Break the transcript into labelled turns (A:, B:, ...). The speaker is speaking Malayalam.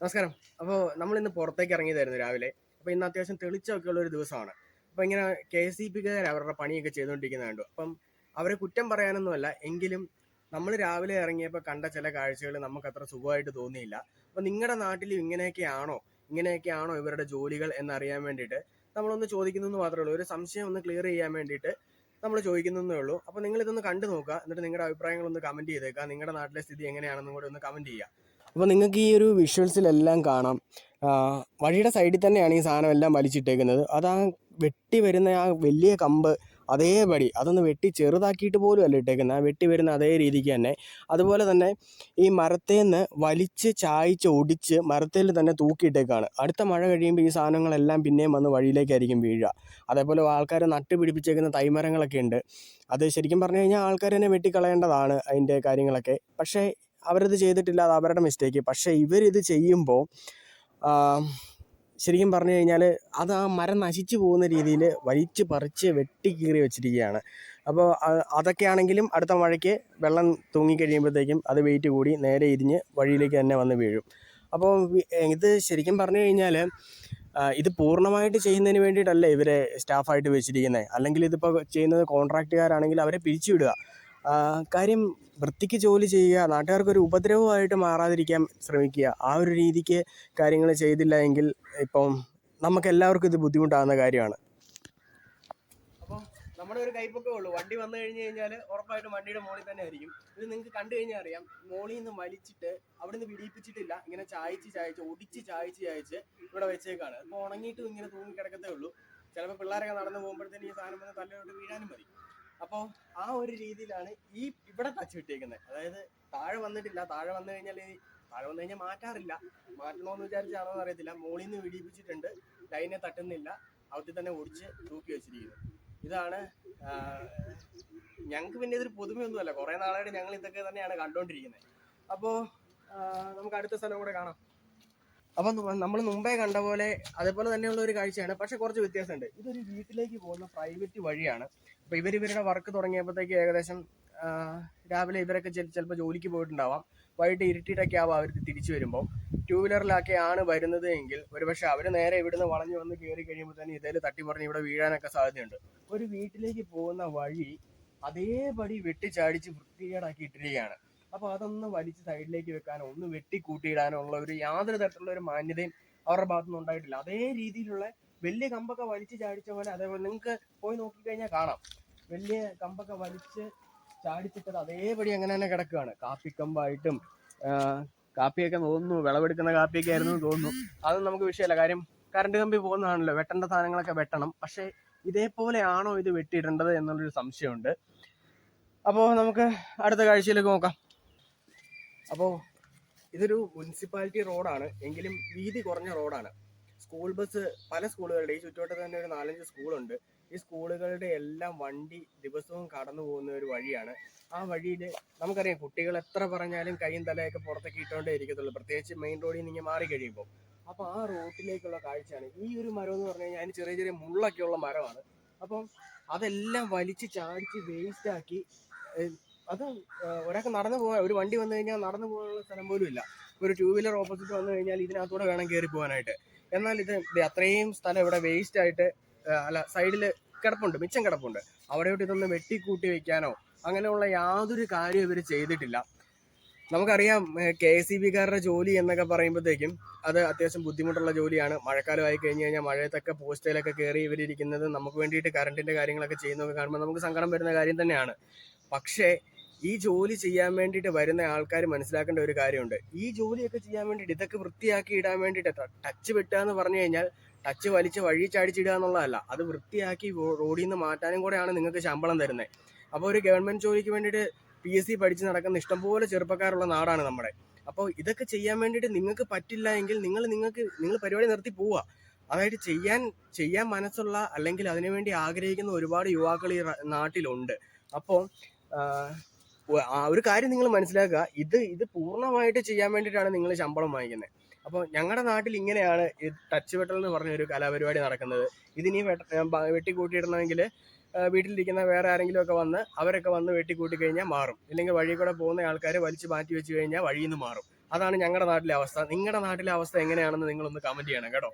A: നമസ്കാരം. അപ്പോൾ നമ്മളിന്ന് പുറത്തേക്ക് ഇറങ്ങിയതായിരുന്നു രാവിലെ. അപ്പോൾ ഇന്ന് അത്യാവശ്യം തെളിച്ചമൊക്കെ ഉള്ള ഒരു ദിവസമാണ്. അപ്പോൾ ഇങ്ങനെ കെ.എസ്.ഇ.ബിക്കാർ അവരുടെ പണിയൊക്കെ ചെയ്തുകൊണ്ടിരിക്കുന്നത് കണ്ടു. അപ്പം അവരെ കുറ്റം പറയാനൊന്നുമല്ല, എങ്കിലും നമ്മൾ രാവിലെ ഇറങ്ങിയപ്പോൾ കണ്ട ചില കാഴ്ചകൾ നമുക്ക് അത്ര സുഖമായിട്ട് തോന്നിയില്ല. അപ്പോൾ നിങ്ങളുടെ നാട്ടിലും ഇങ്ങനെയൊക്കെയാണോ ഇവരുടെ ജോലികൾ എന്നറിയാൻ വേണ്ടിയിട്ട് നമ്മളൊന്ന് ചോദിക്കുന്നു മാത്രമേ ഉള്ളൂ. ഒരു സംശയം ഒന്ന് ക്ലിയർ ചെയ്യാൻ വേണ്ടിയിട്ട് നമ്മൾ ചോദിക്കുന്നതേ ഉള്ളൂ. അപ്പോൾ നിങ്ങൾ ഇതൊന്ന് കണ്ടു നോക്കുക, എന്നിട്ട് നിങ്ങളുടെ അഭിപ്രായങ്ങളൊന്ന് കമൻറ്റ് ചെയ്തേക്കുക. നിങ്ങളുടെ നാട്ടിലെ സ്ഥിതി എങ്ങനെയാണെന്നും കൂടെ ഒന്ന് കമൻറ്റ് ചെയ്യുക. അപ്പോൾ നിങ്ങൾക്ക് ഈ ഒരു വിഷ്വൽസിലെല്ലാം കാണാം, വഴിയുടെ സൈഡിൽ തന്നെയാണ് ഈ സാധനം എല്ലാം വലിച്ചിട്ടേക്കുന്നത്. അതാ വെട്ടി വരുന്ന ആ വലിയ കമ്പ് അതേപടി അതൊന്ന് വെട്ടി ചെറുതാക്കിയിട്ട് പോലും അല്ല ഇട്ടേക്കുന്നത്, ആ വെട്ടി വരുന്ന അതേ രീതിക്ക് തന്നെ. അതുപോലെ തന്നെ ഈ മരത്തേന്ന് വലിച്ച് ചായച്ച് ഒടിച്ച് മരത്തേൽ തന്നെ തൂക്കിയിട്ടേക്കാണ്. അടുത്ത മഴ കഴിയുമ്പോൾ ഈ സാധനങ്ങളെല്ലാം പിന്നെയും വന്ന് വഴിയിലേക്കായിരിക്കും വീഴുക. അതേപോലെ ആൾക്കാർ നട്ട് പിടിപ്പിച്ചേക്കുന്ന തൈമരങ്ങളൊക്കെ ഉണ്ട്. അത് ശരിക്കും പറഞ്ഞു കഴിഞ്ഞാൽ ആൾക്കാർ തന്നെ വെട്ടിക്കളയേണ്ടതാണ് അതിൻ്റെ കാര്യങ്ങളൊക്കെ. പക്ഷേ അവരത് ചെയ്തിട്ടില്ല, അത് അവരുടെ മിസ്റ്റേക്ക്. പക്ഷേ ഇവരിത് ചെയ്യുമ്പോൾ ശരിക്കും പറഞ്ഞു കഴിഞ്ഞാൽ അത് ആ മരം നശിച്ചു പോകുന്ന രീതിയിൽ വലിച്ച് പറിച്ച് വെട്ടിക്കീറി വെച്ചിരിക്കുകയാണ്. അപ്പോൾ അതൊക്കെയാണെങ്കിലും അടുത്ത മഴയ്ക്ക് വെള്ളം തൂങ്ങിക്കഴിയുമ്പോഴത്തേക്കും അത് വെയിറ്റ് കൂടി നേരെ ഇരിഞ്ഞ് വഴിയിലേക്ക് തന്നെ വന്ന് വീഴും. അപ്പോൾ ഇത് ശരിക്കും പറഞ്ഞു കഴിഞ്ഞാൽ ഇത് പൂർണ്ണമായിട്ട് ചെയ്യുന്നതിന് വേണ്ടിയിട്ടല്ല ഇവരെ സ്റ്റാഫായിട്ട് വെച്ചിരിക്കുന്നത്. അല്ലെങ്കിൽ ഇതിപ്പോൾ ചെയ്യുന്നത് കോൺട്രാക്റ്റുകാരാണെങ്കിൽ അവരെ പിരിച്ചുവിടുക. കാര്യം വൃത്തിക്ക് ജോലി ചെയ്യുക, നാട്ടുകാർക്കൊരു ഉപദ്രവമായിട്ട് മാറാതിരിക്കാൻ ശ്രമിക്കുക. ആ ഒരു രീതിക്ക് കാര്യങ്ങൾ ചെയ്തില്ല എങ്കിൽ ഇപ്പം നമുക്കെല്ലാവർക്കും ഇത് ബുദ്ധിമുട്ടാകുന്ന കാര്യമാണ്. അപ്പം നമ്മുടെ ഒരു കൈപ്പൊക്കെ ഉള്ളൂ. വണ്ടി വന്നു കഴിഞ്ഞ് കഴിഞ്ഞാൽ ഉറപ്പായിട്ടും വണ്ടിയുടെ മുകളിൽ തന്നെ ആയിരിക്കും. ഇത് നിങ്ങൾക്ക് കണ്ടു കഴിഞ്ഞാൽ അറിയാം, മുകളിൽ നിന്ന് വലിച്ചിട്ട് അവിടെ നിന്ന് വിടിയിപ്പിച്ചിട്ടില്ല, ഇങ്ങനെ ചായച്ച് ഒടിച്ച് ചായച്ച് ഇവിടെ വെച്ചേക്കാണ്. അപ്പോൾ ഉണങ്ങിയിട്ടും ഇങ്ങനെ തൂങ്ങിക്കിടക്കത്തേ ഉള്ളൂ. ചിലപ്പോൾ പിള്ളേരൊക്കെ നടന്നു പോകുമ്പോഴത്തേന് ഈ സാധനം വന്ന് തലയോട്ട് വീഴാനും മതി. അപ്പോൾ ആ ഒരു രീതിയിലാണ് ഇവിടെ ടച്ച് വിട്ടേക്കുന്നത്. അതായത് താഴെ വന്നിട്ടില്ല. താഴെ വന്നു കഴിഞ്ഞാൽ മാറ്റാറില്ല. മാറ്റണമെന്ന് വിചാരിച്ചാണോ എന്ന് അറിയത്തില്ല. മുകളിൽ നിന്ന് വിടിയിപ്പിച്ചിട്ടുണ്ട്, ലൈനെ തട്ടുന്നില്ല, അവിടെ തന്നെ ഒടിച്ച് തൂക്കി വെച്ചിരിക്കുന്നു. ഇതാണ് ഞങ്ങൾക്ക് പിന്നെ ഇതൊരു പുതുമയൊന്നുമല്ല. കുറേ നാളായിട്ട് ഞങ്ങൾ ഇതൊക്കെ തന്നെയാണ് കണ്ടുകൊണ്ടിരിക്കുന്നത്. അപ്പോൾ നമുക്ക് അടുത്ത സ്ഥലം കൂടെ കാണാം. അപ്പം നമ്മൾ മുമ്പേ കണ്ട പോലെ അതേപോലെ തന്നെയുള്ള ഒരു കാഴ്ചയാണ്. പക്ഷെ കുറച്ച് വ്യത്യാസമുണ്ട്. ഇതൊരു വീട്ടിലേക്ക് പോകുന്ന പ്രൈവറ്റ് വഴിയാണ്. അപ്പോൾ ഇവരുടെ വർക്ക് തുടങ്ങിയപ്പോഴത്തേക്ക് ഏകദേശം രാവിലെ ഇവരൊക്കെ ചിലപ്പോൾ ജോലിക്ക് പോയിട്ടുണ്ടാവാം. വൈകിട്ട് ഇരുട്ടിയിട്ടൊക്കെ ആവാം അവർ തിരിച്ചു വരുമ്പോൾ. ടൂ വീലറിലൊക്കെയാണ് വരുന്നത് എങ്കിൽ ഒരുപക്ഷെ അവർ നേരെ ഇവിടുന്ന് വളഞ്ഞു വന്ന് കയറി കഴിയുമ്പോൾ തന്നെ ഇതേൽ തട്ടിപ്പറഞ്ഞ് ഇവിടെ വീഴാനൊക്കെ സാധ്യതയുണ്ട്. ഒരു വീട്ടിലേക്ക് പോകുന്ന വഴി അതേപടി വെട്ടിച്ചാടിച്ച് വൃത്തികേടാക്കി ഇട്ടിരിക്കുകയാണ്. അപ്പോൾ അതൊന്ന് വലിച്ച് സൈഡിലേക്ക് വെക്കാനോ ഒന്ന് വെട്ടിക്കൂട്ടിയിടാനോ ഉള്ള ഒരു യാതൊരു തരത്തിലുള്ള ഒരു മാന്യതയും അവരുടെ ഭാഗത്തുനിന്ന് ഉണ്ടായിട്ടില്ല. അതേ രീതിയിലുള്ള വലിയ കമ്പൊക്കെ വലിച്ച് ചാടിച്ച പോലെ, അതേപോലെ നിങ്ങൾക്ക് പോയി നോക്കിക്കഴിഞ്ഞാൽ കാണാം, വലിയ കമ്പൊക്കെ വലിച്ച് ചാടിച്ചിട്ടത് അതേപടി അങ്ങനെ തന്നെ കിടക്കുകയാണ്. കാപ്പിക്കമ്പായിട്ടും കാപ്പിയൊക്കെ തോന്നുന്നു, വിളവെടുക്കുന്ന കാപ്പിയൊക്കെ ആയിരുന്നു തോന്നുന്നു. അതൊന്നും നമുക്ക് വിഷയമല്ല. കാര്യം കറണ്ട് കമ്പി പോകുന്നതാണല്ലോ, വെട്ടേണ്ട സാധനങ്ങളൊക്കെ വെട്ടണം. പക്ഷേ ഇതേപോലെയാണോ ഇത് വെട്ടിയിടേണ്ടത് എന്നുള്ളൊരു സംശയമുണ്ട്. അപ്പോൾ നമുക്ക് അടുത്ത കാഴ്ചയിലേക്ക് നോക്കാം. അപ്പോൾ ഇതൊരു മുനിസിപ്പാലിറ്റി റോഡാണ്, എങ്കിലും വീതി കുറഞ്ഞ റോഡാണ്. സ്കൂൾ ബസ് പല സ്കൂളുകളുടെ ഈ ചുറ്റുവട്ടത്ത് തന്നെ ഒരു 4-5 സ്കൂളുണ്ട്. ഈ സ്കൂളുകളുടെ എല്ലാം വണ്ടി ദിവസവും കടന്നു പോകുന്ന ഒരു വഴിയാണ്. ആ വഴിയിൽ നമുക്കറിയാം, കുട്ടികൾ എത്ര പറഞ്ഞാലും കൈയും തലയൊക്കെ പുറത്തേക്ക് ഇട്ടുകൊണ്ടേ ഇരിക്കത്തുള്ളൂ, പ്രത്യേകിച്ച് മെയിൻ റോഡിൽ നിന്ന് മാറി കഴിയുമ്പോൾ. അപ്പോൾ ആ റോഡിലേക്കുള്ള കാഴ്ചയാണ്. ഈ ഒരു മരം എന്ന് പറഞ്ഞു കഴിഞ്ഞാൽ അതിന് ചെറിയ ചെറിയ മുള്ളൊക്കെ ഉള്ള മരമാണ്. അപ്പം അതെല്ലാം വലിച്ച് ചാടിച്ച് വേസ്റ്റാക്കി. അത് ഒരാൾക്ക് നടന്നു പോകാൻ, ഒരു വണ്ടി വന്നു കഴിഞ്ഞാൽ നടന്നു പോകാനുള്ള സ്ഥലം പോലും ഇല്ല. ഒരു ടൂ വീലർ ഓപ്പോസിറ്റ് വന്നു കഴിഞ്ഞാൽ ഇതിനകത്തൂടെ വേണം കയറി പോകാനായിട്ട്. എന്നാൽ ഇത് അത്രയും സ്ഥലം ഇവിടെ വേസ്റ്റ് ആയിട്ട് സൈഡിൽ കിടപ്പുണ്ട്, മിച്ചം കിടപ്പുണ്ട്. അവിടെയോട്ട് ഇതൊന്ന് വെട്ടിക്കൂട്ടി വെക്കാനോ അങ്ങനെയുള്ള യാതൊരു കാര്യം ഇവർ ചെയ്തിട്ടില്ല. നമുക്കറിയാം, കെ.എസ്.ഇ.ബിക്കാരുടെ ജോലി എന്നൊക്കെ പറയുമ്പോഴത്തേക്കും അത് അത്യാവശ്യം ബുദ്ധിമുട്ടുള്ള ജോലിയാണ്. മഴക്കാലം ആയി കഴിഞ്ഞ് കഴിഞ്ഞാൽ മഴയത്തൊക്കെ പോസ്റ്റയിലൊക്കെ കയറി ഇവരിയ്ക്കുന്നത് നമുക്ക് വേണ്ടിയിട്ട് കറണ്ടിൻ്റെ കാര്യങ്ങളൊക്കെ ചെയ്യുന്നതൊക്കെ കാണുമ്പോൾ നമുക്ക് സങ്കടം വരുന്ന കാര്യം തന്നെയാണ്. പക്ഷേ ഈ ജോലി ചെയ്യാൻ വേണ്ടിയിട്ട് വരുന്ന ആൾക്കാർ മനസ്സിലാക്കേണ്ട ഒരു കാര്യമുണ്ട്. ഈ ജോലിയൊക്കെ ചെയ്യാൻ വേണ്ടിയിട്ട്, ഇതൊക്കെ വൃത്തിയാക്കി ഇടാൻ വേണ്ടിയിട്ട്, ടച്ച് വെട്ടുക എന്ന് പറഞ്ഞു കഴിഞ്ഞാൽ ടച്ച് വലിച്ച് വഴി ചാടിച്ചിടുക എന്നുള്ളതല്ല, അത് വൃത്തിയാക്കി റോഡിൽ നിന്ന് മാറ്റാനും കൂടെയാണ് നിങ്ങൾക്ക് ശമ്പളം തരുന്നത്. അപ്പോൾ ഒരു ഗവൺമെൻറ് ജോലിക്ക് വേണ്ടിയിട്ട് PSC പഠിച്ച് നടക്കുന്ന ഇഷ്ടംപോലെ ചെറുപ്പക്കാരുള്ള നാടാണ് നമ്മുടെ. അപ്പോൾ ഇതൊക്കെ ചെയ്യാൻ വേണ്ടിയിട്ട് നിങ്ങൾക്ക് പറ്റില്ല എങ്കിൽ നിങ്ങൾ പരിപാടി നിർത്തി പോവുക. അതായത് ചെയ്യാൻ മനസ്സുള്ള, അല്ലെങ്കിൽ അതിനുവേണ്ടി ആഗ്രഹിക്കുന്ന ഒരുപാട് യുവാക്കൾ ഈ നാട്ടിലുണ്ട്. അപ്പോൾ ഒരു കാര്യം നിങ്ങൾ മനസ്സിലാക്കുക, ഇത് പൂർണ്ണമായിട്ട് ചെയ്യാൻ വേണ്ടിയിട്ടാണ് നിങ്ങൾ ശമ്പളം വാങ്ങിക്കുന്നത്. അപ്പോൾ ഞങ്ങളുടെ നാട്ടിൽ ഇങ്ങനെയാണ് ഈ ടച്ച് വെട്ടൽ എന്ന് പറഞ്ഞ ഒരു കലാപരിപാടി നടക്കുന്നത്. ഇതിനി വെട്ടിക്കൂട്ടിയിടണമെങ്കിൽ വീട്ടിലിരിക്കുന്ന വേറെ ആരെങ്കിലും ഒക്കെ വന്ന് അവരൊക്കെ വന്ന് വെട്ടിക്കൂട്ടി കഴിഞ്ഞാൽ മാറും. ഇല്ലെങ്കിൽ വഴി കൂടെ പോകുന്ന ആൾക്കാർ വലിച്ചു മാറ്റി വെച്ച് കഴിഞ്ഞാൽ വഴിയിൽ നിന്ന് മാറും. അതാണ് ഞങ്ങളുടെ നാട്ടിലെ അവസ്ഥ. നിങ്ങളുടെ നാട്ടിലെ അവസ്ഥ എങ്ങനെയാണെന്ന് നിങ്ങളൊന്ന് കമന്റ് ചെയ്യണം കേട്ടോ.